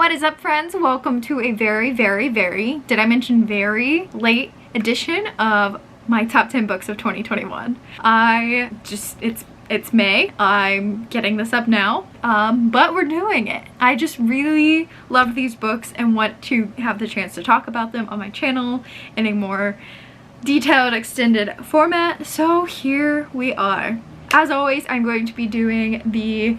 What is up, friends? Welcome to a very, did I mention very late edition of my top 10 books of 2021. It's May. I'm getting this up now, but we're doing it. I just really love these books and want to have the chance to talk about them on my channel in a more detailed, extended format. So here we are. As always, I'm going to be doing the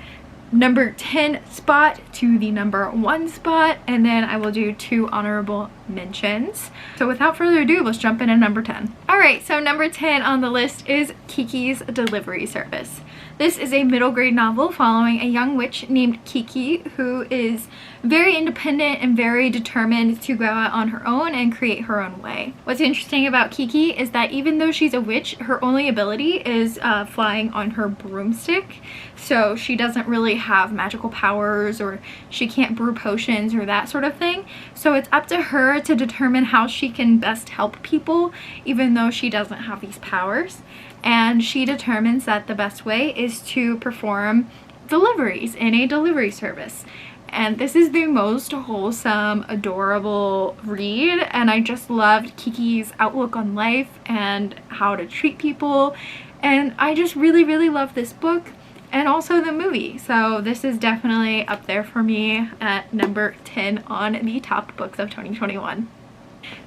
number 10 spot to the number 1 spot, and then I will do 2 honorable mentions. So without further ado, let's jump in at number 10. Alright, so number 10 on the list is Kikis Delivery Service. This is a middle grade novel following a young witch named Kiki who is very independent and very determined to go out on her own and create her own way. What's interesting about Kiki is that even though she's a witch, her only ability is flying on her broomstick. So she doesn't really have magical powers, or she can't brew potions or that sort of thing. So it's up to her to determine how she can best help people even though she doesn't have these powers. And she determines that the best way is to perform deliveries in a delivery service. And this is the most wholesome, adorable read, and I just loved Kiki's outlook on life and how to treat people, and I just really love this book and also the movie. So this is definitely up there for me at number 10 on the top books of 2021.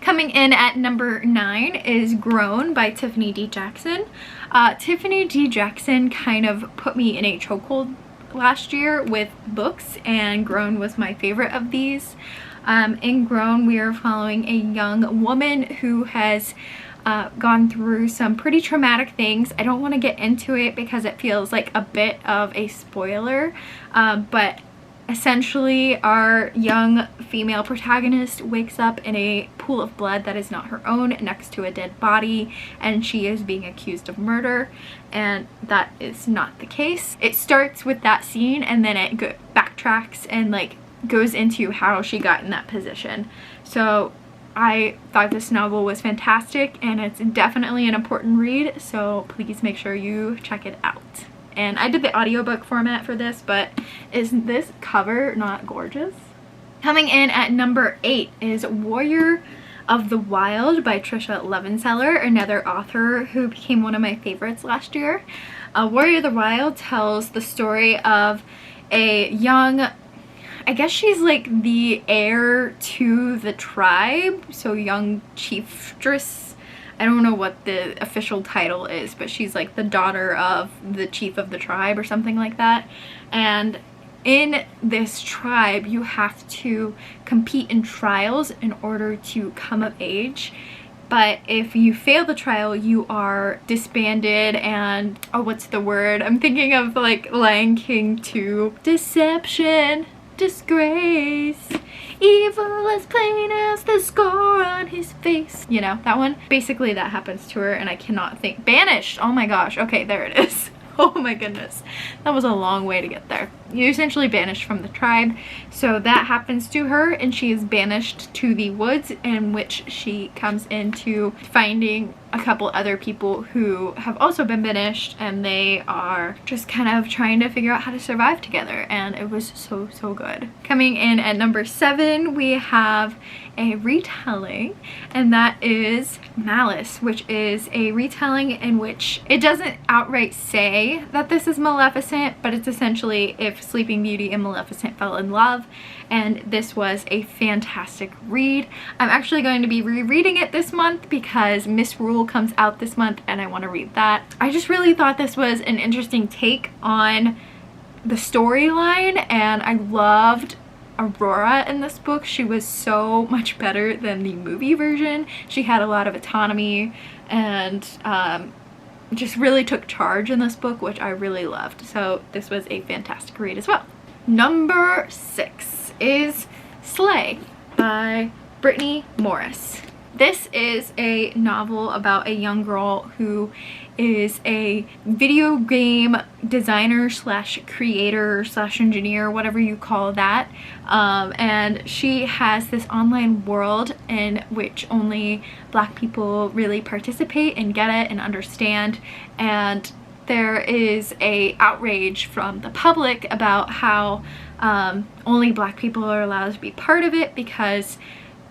Coming in at number 9 is Grown by Tiffany D. Jackson. Tiffany D. Jackson kind of put me in a chokehold last year with books, and Grown was my favorite of these. In Grown, we are following a young woman who has gone through some pretty traumatic things. I don't want to get into it because it feels like a bit of a spoiler, but essentially our young female protagonist wakes up in a pool of blood that is not her own next to a dead body, and she is being accused of murder, and that is not the case. It starts with that scene and then it backtracks and like goes into how she got in that position. So I thought this novel was fantastic, and it's definitely an important read, so please make sure you check it out. And I did the audiobook format for this, but isn't this cover not gorgeous? Coming in at number 8 is Warrior of the Wild by Trisha Levenseller, another author who became one of my favorites last year. Warrior of the Wild tells the story of a young, I guess she's like the heir to the tribe, so young chiefstress. I don't know what the official title is, but she's like the daughter of the chief of the tribe or something like that. And in this tribe, you have to compete in trials in order to come of age. But if you fail the trial, you are disbanded and, oh, what's the word? I'm thinking of like Lion King 2. Deception, disgrace, evil as plain as the scar on his face. You know, that one? Basically that happens to her, and I cannot think. Banished! Oh my gosh. Okay, there it is. Oh my goodness. That was a long way to get there. You're essentially banished from the tribe. So that happens to her, and she is banished to the woods, in which she comes into finding a couple other people who have also been banished, and they are just kind of trying to figure out how to survive together, and it was so good. Coming in at number 7, we have a retelling, and that is Malice, which is a retelling in which it doesn't outright say that this is Maleficent, but it's essentially if Sleeping Beauty and Maleficent fell in love, and this was a fantastic read. I'm actually going to be rereading it this month because Miss Rule comes out this month and I want to read that. I just really thought this was an interesting take on the storyline, and I loved Aurora in this book. She was so much better than the movie version. She had a lot of autonomy and just really took charge in this book, which I really loved. So this was a fantastic read as well. Number 6 is Slay by Brittany Morris. This is a novel about a young girl who is a video game designer slash creator slash engineer, whatever you call that, and she has this online world in which only Black people really participate and get it and understand, and there is a outrage from the public about how only Black people are allowed to be part of it because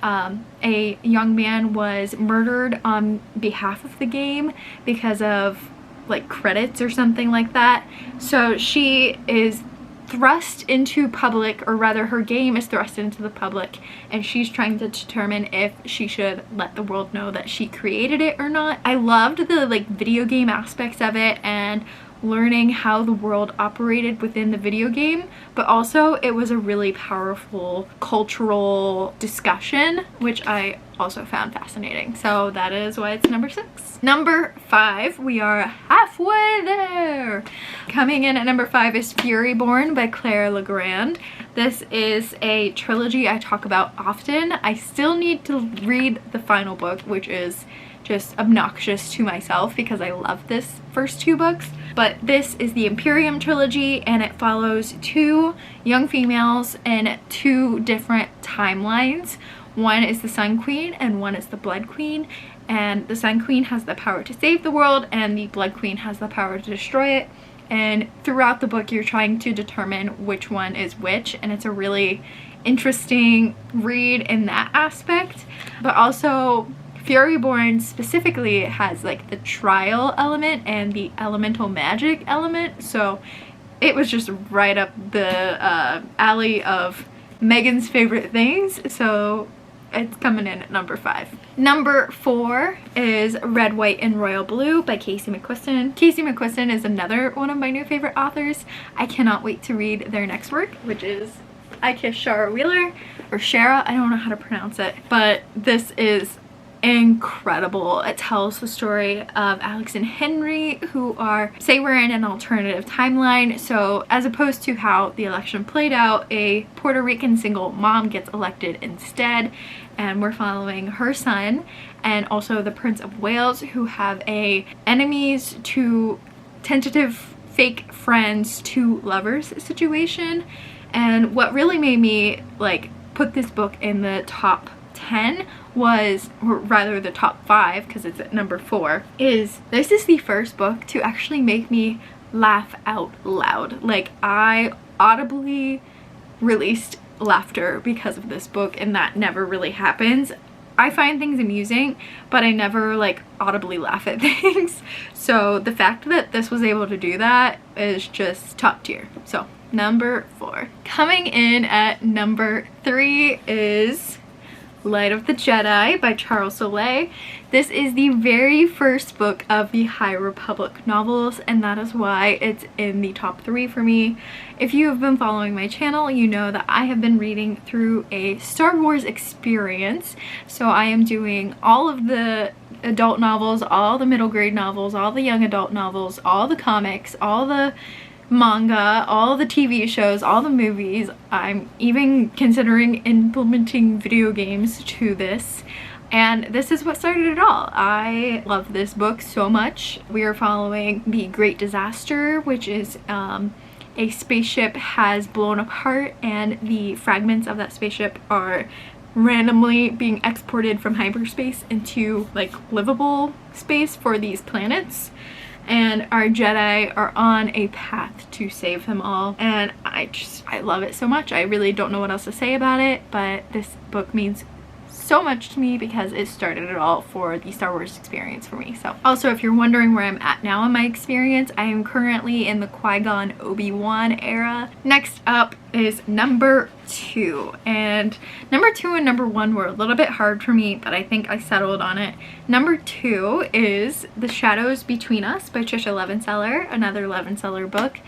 a young man was murdered on behalf of the game because of like credits or something like that. So she is thrust into public, or rather her game is thrust into the public, and she's trying to determine if she should let the world know that she created it or not. I loved the like video game aspects of it and learning how the world operated within the video game, but also it was a really powerful cultural discussion, which I also found fascinating. So that is why it's number 6. Number 5, we are halfway there. Coming in at number 5 is Furyborn by Claire Legrand. This is a trilogy I talk about often. I still need to read the final book, which is just obnoxious to myself because I love this first 2 books. But this is the Imperium trilogy, and it follows 2 young females in 2 different timelines. One is the Sun Queen and one is the Blood Queen, and the Sun Queen has the power to save the world and the Blood Queen has the power to destroy it. And throughout the book you're trying to determine which one is which, and it's a really interesting read in that aspect. But also Furyborn specifically has like the trial element and the elemental magic element, so it was just right up the alley of Megan's favorite things, so it's coming in at number 5. Number 4 is Red, White, and Royal Blue by Casey McQuiston. Casey McQuiston is another one of my new favorite authors. I cannot wait to read their next work, which is I Kiss Shara Wheeler, or Shara, I don't know how to pronounce it, but this is incredible. It tells the story of Alex and Henry, who are, say we're in an alternative timeline, so as opposed to how the election played out, a Puerto Rican single mom gets elected instead, and we're following her son and also the Prince of Wales, who have a enemies to tentative fake friends to lovers situation. And what really made me like put this book in the top 10 was, or rather the top 5 because it's at number 4, is this is the first book to actually make me laugh out loud. Like, I audibly released laughter because of this book, and that never really happens. I find things amusing, but I never like audibly laugh at things. So the fact that this was able to do that is just top tier. So number 4. Coming in at number 3 is Light of the Jedi by Charles Soule. This is the very first book of the High Republic novels, and that is why it's in the top 3 for me. If you have been following my channel, you know that I have been reading through a Star Wars experience. So I am doing all of the adult novels, all the middle grade novels, all the young adult novels, all the comics, all the manga, all the TV shows, all the movies. I'm even considering implementing video games to this, and this is what started it all. I love this book so much. We are following the Great Disaster, which is a spaceship has blown apart, and the fragments of that spaceship are randomly being exported from hyperspace into like livable space for these planets. And our Jedi are on a path to save them all, and I love it so much. I really don't know what else to say about it, but this book means so much to me because it started it all for the Star Wars experience for me. So also, if you're wondering where I'm at now in my experience, I am currently in the Qui-Gon Obi-Wan era. Next up is number 2, and number 2 and number 1 were a little bit hard for me, but I think I settled on it. Number 2 is The Shadows Between Us by Trisha Levenseller, another Levenseller book.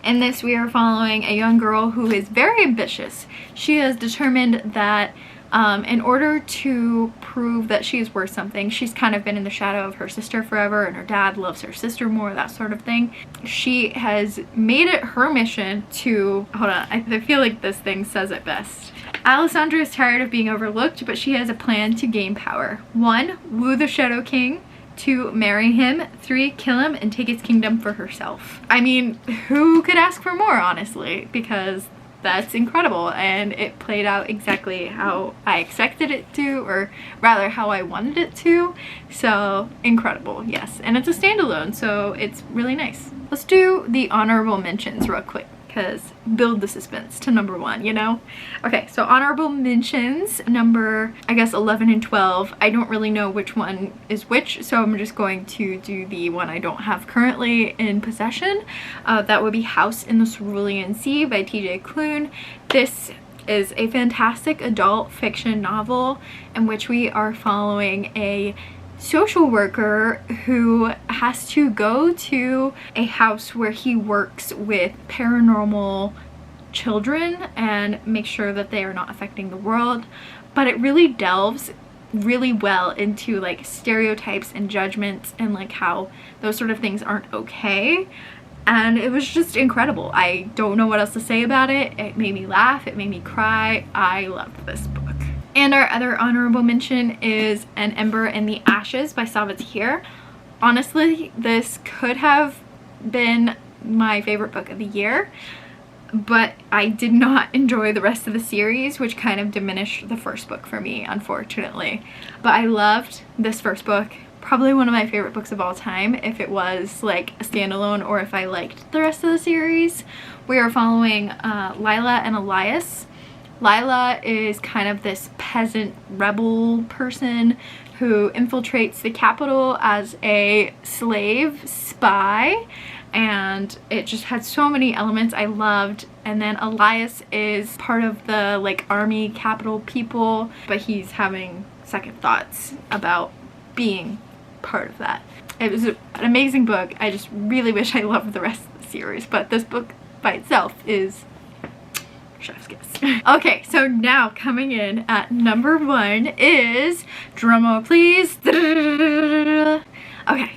In this, we are following a young girl who is very ambitious. She has determined that in order to prove that she is worth something, she's kind of been in the shadow of her sister forever, and her dad loves her sister more, that sort of thing. She has made it her mission to, hold on, I feel like this thing says it best. Alessandra is tired of being overlooked, but she has a plan to gain power. 1, woo the Shadow King. 2, marry him. 3, kill him and take his kingdom for herself. I mean, who could ask for more, honestly? Because that's incredible, and it played out exactly how I expected it to, or rather how I wanted it to. So incredible, yes. And it's a standalone, so it's really nice. Let's do the honorable mentions real quick, because build the suspense to number 1, you know? Okay, so honorable mentions, number, I guess, 11 and 12. I don't really know which one is which, so I'm just going to do the one I don't have currently in possession. That would be House in the Cerulean Sea by TJ Klune. This is a fantastic adult fiction novel in which we are following a social worker who has to go to a house where he works with paranormal children and make sure that they are not affecting the world. But it really delves really well into like stereotypes and judgments and like how those sort of things aren't okay. And it was just incredible. I don't know what else to say about it. It made me laugh, it made me cry. I loved this book. And our other honorable mention is An Ember in the Ashes by Sabathir. Honestly, this could have been my favorite book of the year, but I did not enjoy the rest of the series, which kind of diminished the first book for me, unfortunately. But I loved this first book. Probably one of my favorite books of all time if it was like a standalone or if I liked the rest of the series. We are following Lila and Elias. Lila is kind of this peasant rebel person who infiltrates the capital as a slave spy, and it just had so many elements I loved. And then Elias is part of the like army capital people, but he's having second thoughts about being part of that. It was an amazing book. I just really wish I loved the rest of the series, but this book by itself is chef's kiss. Okay, so now coming in at number 1 is, drumroll please, okay,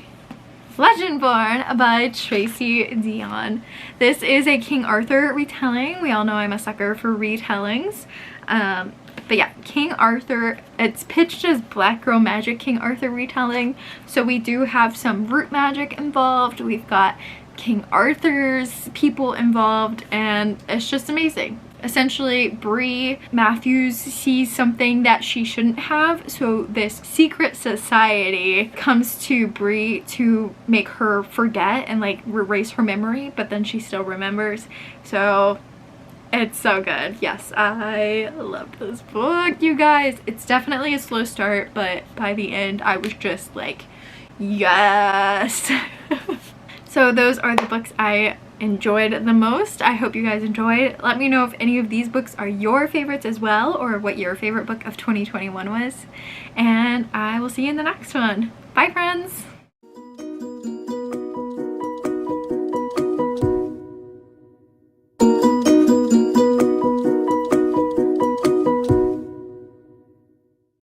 Legendborn by Tracy Deonn. This is a King Arthur retelling. We all know I'm a sucker for retellings. But yeah, King Arthur, it's pitched as Black Girl Magic King Arthur retelling. So we do have some root magic involved. We've got King Arthur's people involved, and it's just amazing. Essentially, Bree Matthews sees something that she shouldn't have, so this secret society comes to Bree to make her forget and like erase her memory, but then she still remembers. So it's so good. Yes, I love this book, you guys. It's definitely a slow start, but by the end I was just like, yes. So those are the books I enjoyed the most. I hope you guys enjoyed. Let me know if any of these books are your favorites as well, or what your favorite book of 2021 was. And I will see you in the next one. Bye, friends!